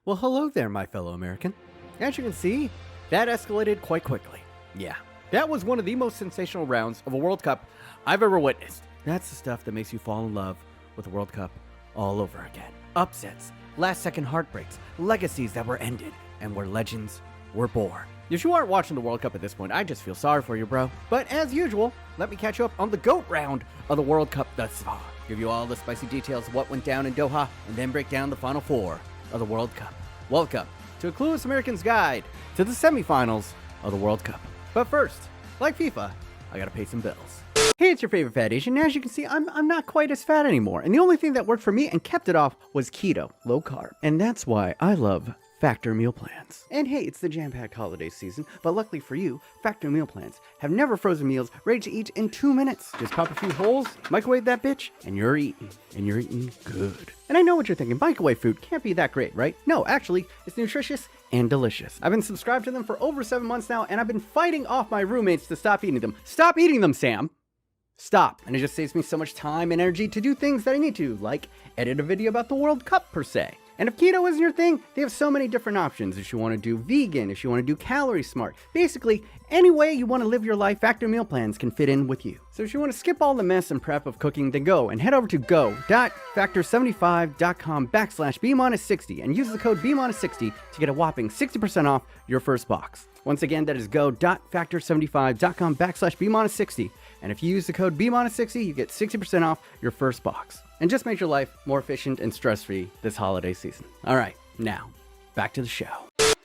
Well, hello there, my fellow American. As you can see, that escalated quite quickly. Yeah, that was one of the most sensational rounds of a World Cup I've ever witnessed. That's the stuff that makes you fall in love with the World Cup all over again. Upsets, last-second heartbreaks, legacies that were ended, and where legends were born. If you aren't watching the World Cup at this point, I just feel sorry for you, bro. But as usual, let me catch you up on the GOAT round of the World Cup thus far. Give you all the spicy details of what went down in Doha, and then break down the Final Four of the World Cup. Welcome to a Clueless American's Guide to the Semifinals of the World Cup. But first, like FIFA, I gotta pay some bills. Hey, it's your favorite fat Asian. As you can see, I'm not quite as fat anymore. And the only thing that worked for me and kept it off was keto, low carb. And that's why I love Factor meal plans. And hey, it's the jam-packed holiday season, but luckily for you, Factor meal plans have never frozen meals ready to eat in 2 minutes. Just pop a few holes, microwave that bitch, and you're eating. And you're eating good. And I know what you're thinking, microwave food can't be that great, right? No, actually, it's nutritious and delicious. I've been subscribed to them for over 7 months now, and I've been fighting off my roommates to stop eating them. Stop eating them, Sam! Stop. And it just saves me so much time and energy to do things that I need to, like edit a video about the World Cup per se. And if keto isn't your thing, they have so many different options. If you want to do vegan, if you want to do calorie smart, basically any way you want to live your life, Factor meal plans can fit in with you. So if you want to skip all the mess and prep of cooking, then go and head over to go.factor75.com/BMOnus60 and use the code BMOnus60 to get a whopping 60% off your first box. Once again, that is go.factor75.com/BMOnus60. And if you use the code BMOnus60, you get 60% off your first box. And just make your life more efficient and stress-free this holiday season. All right, now, back to the show.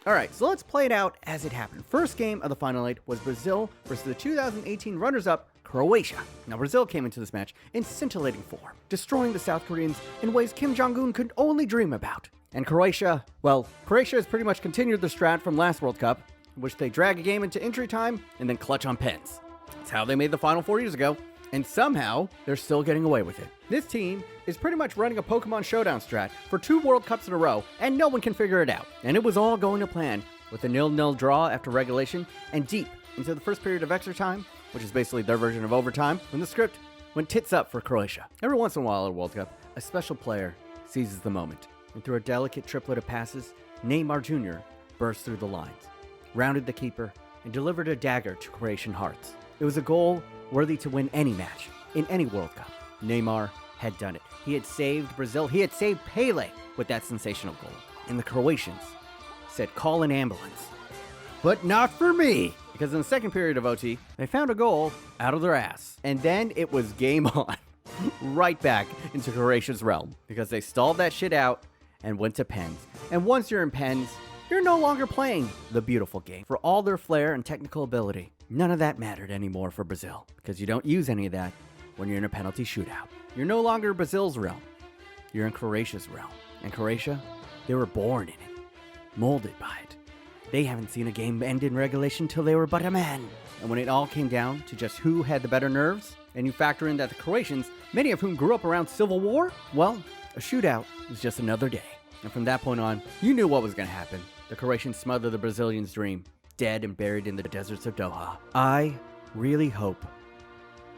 All right, so let's play it out as it happened. First game of the Final 8 was Brazil versus the 2018 runners-up, Croatia. Now, Brazil came into this match in scintillating form, destroying the South Koreans in ways Kim Jong-un could only dream about. And Croatia, well, Croatia has pretty much continued the strat from last World Cup, in which they drag a game into injury time and then clutch on pens. That's how they made the Final 4 years ago. And somehow, they're still getting away with it. This team is pretty much running a Pokemon Showdown strat for 2 World Cups in a row, and no one can figure it out. And it was all going to plan, with a 0-0 draw after regulation, and deep into the first period of extra time, which is basically their version of overtime, when the script went tits up for Croatia. Every once in a while at a World Cup, a special player seizes the moment, and through a delicate triplet of passes, Neymar Jr. burst through the lines, rounded the keeper, and delivered a dagger to Croatian hearts. It was a goal worthy to win any match, in any World Cup. Neymar had done it. He had saved Brazil. He had saved Pele with that sensational goal. And the Croatians said, call an ambulance. But not for me! Because in the second period of OT, they found a goal out of their ass. And then it was game on. Right back into Croatia's realm. Because they stalled that shit out and went to pens. And once you're in pens, you're no longer playing the beautiful game. For all their flair and technical ability, none of that mattered anymore for Brazil, because you don't use any of that when you're in a penalty shootout. You're no longer Brazil's realm. You're in Croatia's realm. And Croatia, they were born in it, molded by it. They haven't seen a game end in regulation till they were but a man. And when it all came down to just who had the better nerves, and you factor in that the Croatians, many of whom grew up around civil war, well, a shootout was just another day. And from that point on, you knew what was going to happen. The Croatians smothered the Brazilians' dream, dead and buried in the deserts of Doha. I really hope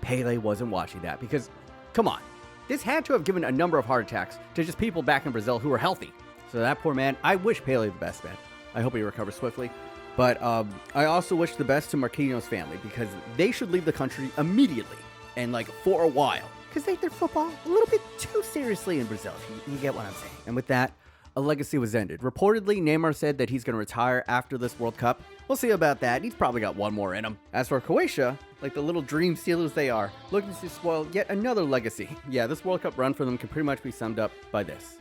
Pele wasn't watching that, because, come on, this had to have given a number of heart attacks to just people back in Brazil who were healthy. So that poor man, I wish Pele the best, man. I hope he recovers swiftly. But I also wish the best to Marquinhos' family, because they should leave the country immediately, and like for a while. Because they take their football a little bit too seriously in Brazil, if you get what I'm saying. And with that, a legacy was ended. Reportedly, Neymar said that he's going to retire after this World Cup. We'll see about that. He's probably got one more in him. As for Croatia, like the little dream stealers they are, looking to spoil yet another legacy. Yeah, this World Cup run for them can pretty much be summed up by this.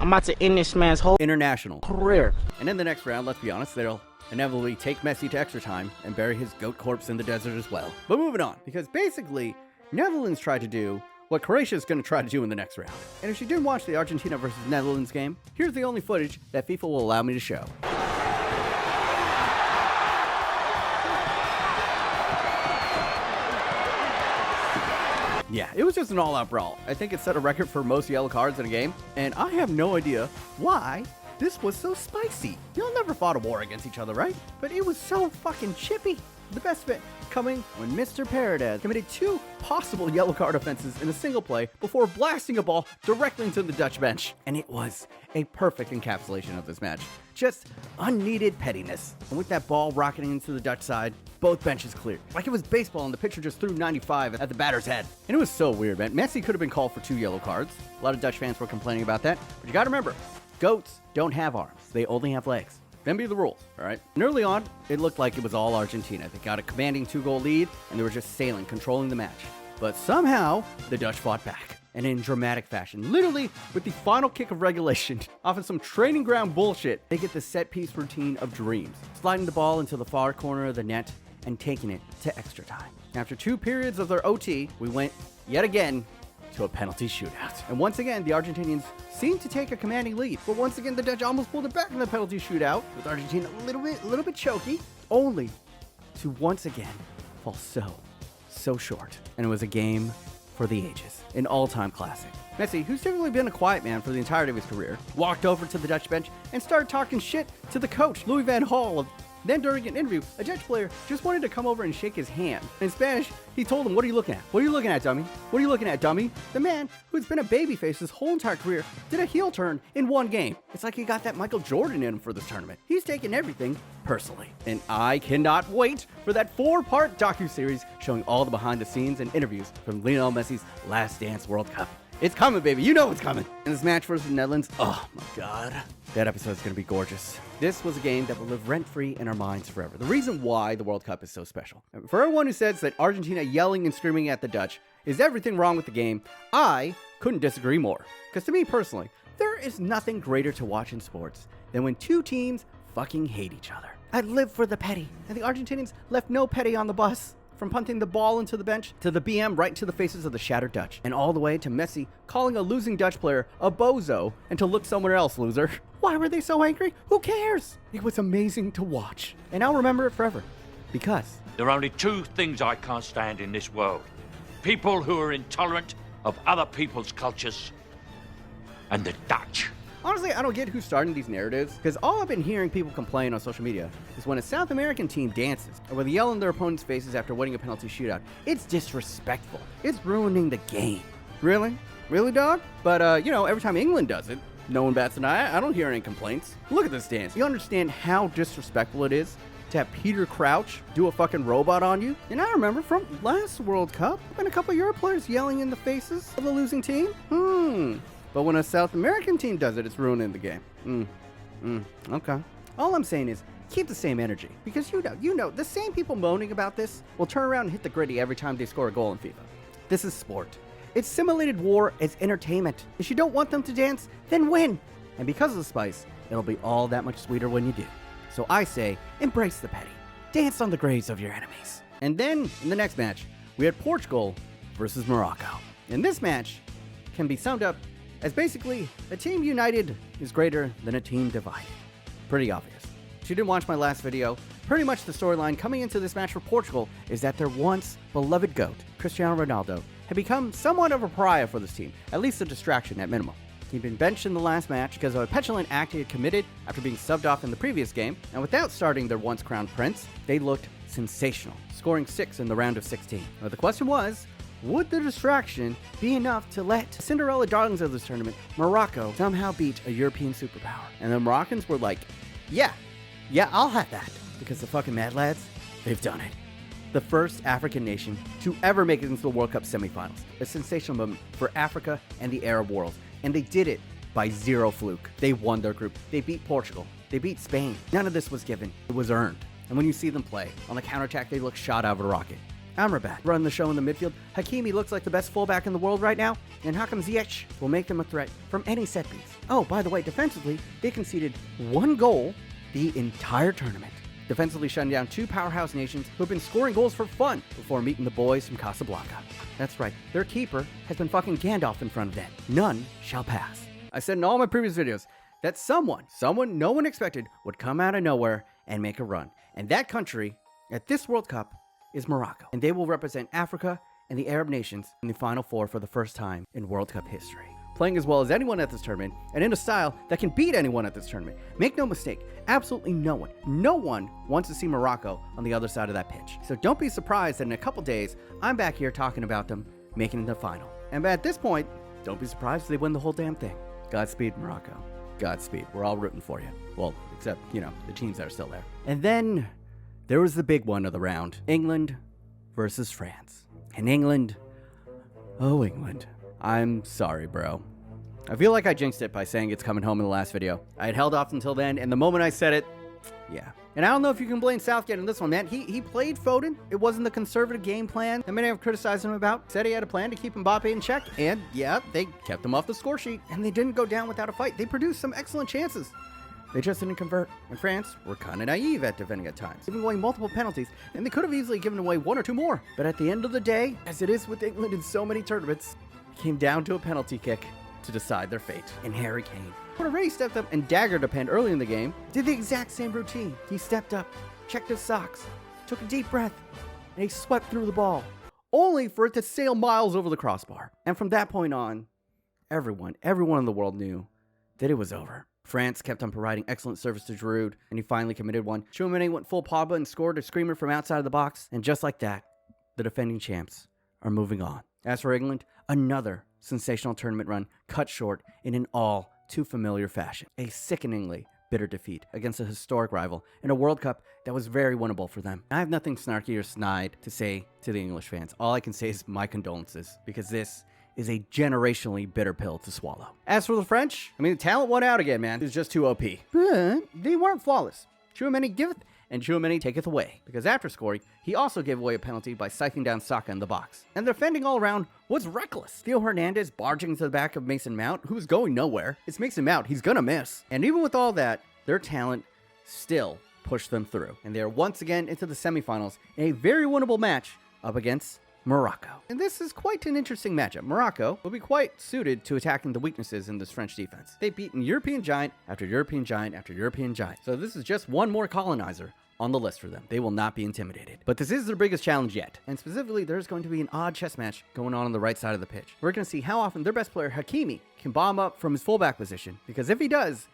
I'm about to end this man's whole international career. And in the next round, let's be honest, they'll inevitably take Messi to extra time and bury his goat corpse in the desert as well. But moving on, because basically, Netherlands tried to do what Croatia is going to try to do in the next round. And if you didn't watch the Argentina versus Netherlands game, here's the only footage that FIFA will allow me to show. Yeah, it was just an all-out brawl. I think it set a record for most yellow cards in a game, and I have no idea why this was so spicy. Y'all never fought a war against each other, right? But it was so fucking chippy. The best bit coming when Mr. Paredes committed 2 possible yellow card offenses in a single play before blasting a ball directly into the Dutch bench. And it was a perfect encapsulation of this match. Just unneeded pettiness. And with that ball rocketing into the Dutch side, both benches cleared. Like it was baseball and the pitcher just threw 95 at the batter's head. And it was so weird, man. Messi could have been called for 2 yellow cards. A lot of Dutch fans were complaining about that. But you gotta remember, goats don't have arms. They only have legs. Them be the rules, all right? And early on, it looked like it was all Argentina. They got a commanding 2-goal lead, and they were just sailing, controlling the match. But somehow, the Dutch fought back. And in dramatic fashion, literally with the final kick of regulation, off of some training ground bullshit, they get the set-piece routine of dreams, sliding the ball into the far corner of the net and taking it to extra time. After 2 periods of their OT, we went, yet again, to a penalty shootout. And once again, the Argentinians seemed to take a commanding lead. But once again, the Dutch almost pulled it back in the penalty shootout, with Argentina a little bit choky, only to once again fall so short. And it was a game for the ages, an all-time classic. Messi, who's typically been a quiet man for the entirety of his career, walked over to the Dutch bench and started talking shit to the coach, Louis van Gaal. Then during an interview, a Dutch player just wanted to come over and shake his hand. In Spanish, he told him, "What are you looking at? What are you looking at, dummy? What are you looking at, dummy?" The man, who's been a babyface his whole entire career, did a heel turn in 1 game. It's like he got that Michael Jordan in him for this tournament. He's taking everything personally. And I cannot wait for that 4-part docuseries showing all the behind the scenes and interviews from Lionel Messi's Last Dance World Cup. It's coming, baby. You know it's coming. And this match versus the Netherlands, oh my God. That episode's going to be gorgeous. This was a game that will live rent-free in our minds forever. The reason why the World Cup is so special. For everyone who says that Argentina yelling and screaming at the Dutch is everything wrong with the game, I couldn't disagree more. Because to me personally, there is nothing greater to watch in sports than when 2 teams fucking hate each other. I live for the petty, and the Argentinians left no petty on the bus. From punting the ball into the bench, to the BM right into the faces of the shattered Dutch, and all the way to Messi calling a losing Dutch player a bozo and to look somewhere else, loser. Why were they so angry? Who cares? It was amazing to watch, and I'll remember it forever, because there are only 2 things I can't stand in this world. People who are intolerant of other people's cultures, and the Dutch. Honestly, I don't get who's starting these narratives, because all I've been hearing people complain on social media is when a South American team dances, or when they yell in their opponent's faces after winning a penalty shootout. It's disrespectful. It's ruining the game. Really? Really, dog? But, every time England does it, no one bats an eye. I don't hear any complaints. Look at this dance. You understand how disrespectful it is to have Peter Crouch do a fucking robot on you? And I remember from last World Cup, when a couple of Euro players yelling in the faces of the losing team. But when a South American team does it, it's ruining the game. Okay. All I'm saying is, keep the same energy. Because you know, the same people moaning about this will turn around and hit the gritty every time they score a goal in FIFA. This is sport. It's simulated war as entertainment. If you don't want them to dance, then win. And because of the spice, it'll be all that much sweeter when you do. So I say, embrace the petty. Dance on the graves of your enemies. And then, in the next match, we had Portugal versus Morocco. And this match can be summed up as basically, a team united is greater than a team divided. Pretty obvious. If you didn't watch my last video, pretty much the storyline coming into this match for Portugal is that their once beloved GOAT, Cristiano Ronaldo, had become somewhat of a pariah for this team, at least a distraction at minimum. He'd been benched in the last match because of a petulant act he had committed after being subbed off in the previous game, and without starting their once crowned prince, they looked sensational, scoring 6 in the round of 16. But the question was, would the distraction be enough to let Cinderella darlings of this tournament, Morocco, somehow beat a European superpower? And the Moroccans were like, yeah, I'll have that. Because the fucking Mad Lads, they've done it. The first African nation to ever make it into the World Cup semifinals. A sensational moment for Africa and the Arab world. And they did it by zero fluke. They won their group. They beat Portugal. They beat Spain. None of this was given. It was earned. And when you see them play, on the counterattack, they look shot out of a rocket. Amrabat run the show in the midfield. Hakimi looks like the best fullback in the world right now, and Hakim Ziyech will make them a threat from any set piece. Oh, by the way, defensively, they conceded 1 goal the entire tournament. Defensively shutting down 2 powerhouse nations who have been scoring goals for fun before meeting the boys from Casablanca. That's right, their keeper has been fucking Gandalf in front of them. None shall pass. I said in all my previous videos that someone no one expected would come out of nowhere and make a run. And that country, at this World Cup, is Morocco, and they will represent Africa and the Arab nations in the Final Four for the first time in World Cup history. playing as well as anyone at this tournament, and in a style that can beat anyone at this tournament. Make no mistake, absolutely no one wants to see Morocco on the other side of that pitch. So don't be surprised that in a couple days, I'm back here talking about them making it to the final. And at this point, don't be surprised if they win the whole damn thing. Godspeed, Morocco. Godspeed. We're all rooting for you. Well, except, the teams that are still there. And then there was the big one of the round. England versus France. And England, oh England, I'm sorry, bro. I feel like I jinxed it by saying it's coming home in the last video. I had held off until then, and the moment I said it, yeah. And I don't know if you can blame Southgate in this one, man. He played Foden. It wasn't the conservative game plan that many have criticized him about. Said he had a plan to keep Mbappe in check, and yeah, they kept him off the score sheet, and they didn't go down without a fight. They produced some excellent chances. They just didn't convert. And France were kind of naive at defending at times, giving away multiple penalties, and they could have easily given away one or two more. But at the end of the day, as it is with England in so many tournaments, it came down to a penalty kick to decide their fate. And Harry Kane, who already stepped up and daggered a pen early in the game, did the exact same routine. He stepped up, checked his socks, took a deep breath, and he swept through the ball, only for it to sail miles over the crossbar. And from that point on, everyone in the world knew that it was over. France kept on providing excellent service to Giroud, and he finally committed one. Tchouaméni went full Pogba and scored a screamer from outside of the box, and just like that, the defending champs are moving on. As for England, another sensational tournament run cut short in an all too familiar fashion. A sickeningly bitter defeat against a historic rival in a World Cup that was very winnable for them. I have nothing snarky or snide to say to the English fans. All I can say is my condolences, because this is a generationally bitter pill to swallow. As for the French, the talent won out again, man. It was just too OP. But they weren't flawless. Tchouaméni giveth and Tchouaméni taketh away, because after scoring, he also gave away a penalty by cycling down Saka in the box. And the defending all around was reckless. Theo Hernandez barging into the back of Mason Mount, who's going nowhere. It's Mason Mount, he's gonna miss. And even with all that, their talent still pushed them through. And they are once again into the semifinals in a very winnable match up against Morocco. And this is quite an interesting matchup. Morocco will be quite suited to attacking the weaknesses in this French defense. They've beaten European giant after European giant after European giant. So this is just one more colonizer on the list for them. They will not be intimidated. But this is their biggest challenge yet. And specifically, there's going to be an odd chess match going on the right side of the pitch. We're going to see how often their best player, Hakimi, can bomb up from his fullback position. Because if he does,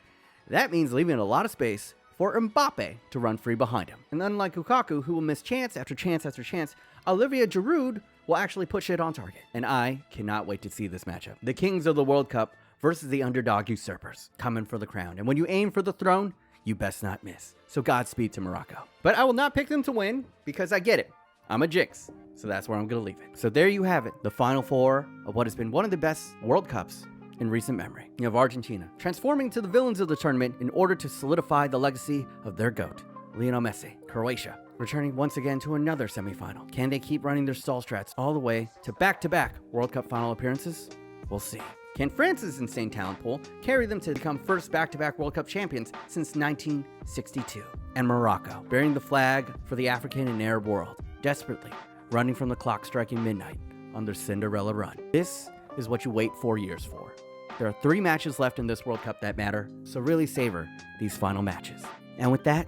that means leaving a lot of space for Mbappe to run free behind him. And unlike Lukaku, who will miss chance after chance after chance, Olivier Giroud will actually push it on target. And I cannot wait to see this matchup. The kings of the World Cup versus the underdog usurpers, coming for the crown. And when you aim for the throne, you best not miss. So Godspeed to Morocco. But I will not pick them to win, because I get it. I'm a jinx. So that's where I'm going to leave it. So there you have it. The final four of what has been one of the best World Cups in recent memory. You have Argentina transforming to the villains of the tournament in order to solidify the legacy of their GOAT, Lionel Messi. Croatia returning once again to another semifinal. Can they keep running their stall strats all the way to back-to-back World Cup final appearances? We'll see. Can France's insane talent pool carry them to become first back-to-back World Cup champions since 1962? And Morocco, bearing the flag for the African and Arab world, desperately running from the clock striking midnight on their Cinderella run. This is what you wait 4 years for. There are 3 matches left in this World Cup that matter, so really savor these final matches. And with that,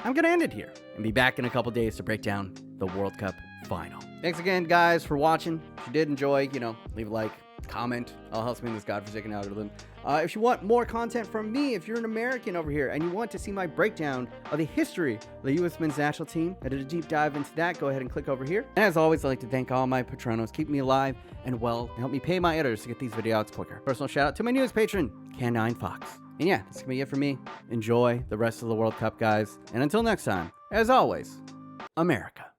I'm going to end it here and be back in a couple days to break down the World Cup final. Thanks again, guys, for watching. If you did enjoy, leave a like, comment. All helps me in this godforsaken algorithm. If you want more content from me, if you're an American over here and you want to see my breakdown of the history of the U.S. men's national team, I did a deep dive into that. Go ahead and click over here. And as always, I'd like to thank all my patronos, keep me alive and well, and help me pay my editors to get these videos out quicker. Personal shout out to my newest patron, Can9 Fox. And yeah, that's gonna be it for me. Enjoy the rest of the World Cup, guys. And until next time, as always, America.